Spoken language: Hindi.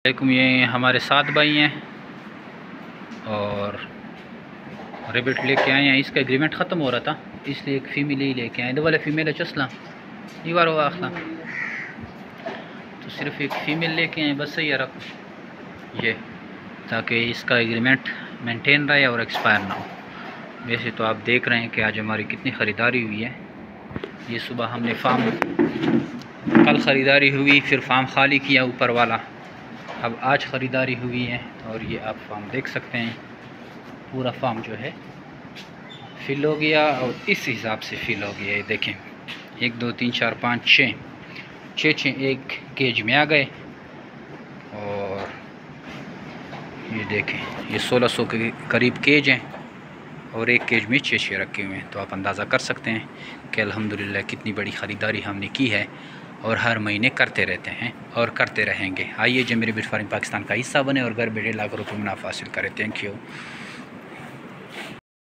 ये हमारे 7 भाई हैं और रेबिट लेके आए हैं। इसका एग्रीमेंट ख़त्म हो रहा था इसलिए एक फ़ीमेल ही लेके आए। दो वाले फ़ीमेल है चसला ये बार आखला तो सिर्फ एक फ़ीमेल लेके आए बस। सही है रख ये ताकि इसका एग्रीमेंट मेंटेन रहे और एक्सपायर ना हो। वैसे तो आप देख रहे हैं कि आज हमारी कितनी ख़रीदारी हुई है। ये सुबह हमने फार्म कल ख़रीदारी हुई, फिर फार्म खाली किया ऊपर वाला, अब आज ख़रीदारी हुई है। और ये आप फार्म देख सकते हैं, पूरा फार्म जो है फिल हो गया और इस हिसाब से फिल हो गया। ये देखें 1 2 3 4 5 6 एक केज में आ गए। और ये देखें ये 1600 के करीब केज हैं और एक केज में 6 रखे हुए हैं। तो आप अंदाज़ा कर सकते हैं कि अल्हम्दुलिल्लाह कितनी बड़ी ख़रीदारी हमने की है और हर महीने करते रहते हैं और करते रहेंगे। आइए जो मेरे बिट फार्मिंग पाकिस्तान का हिस्सा बने और घर बैठे लाखों रुपये मुनाफा हासिल करें। Thank you.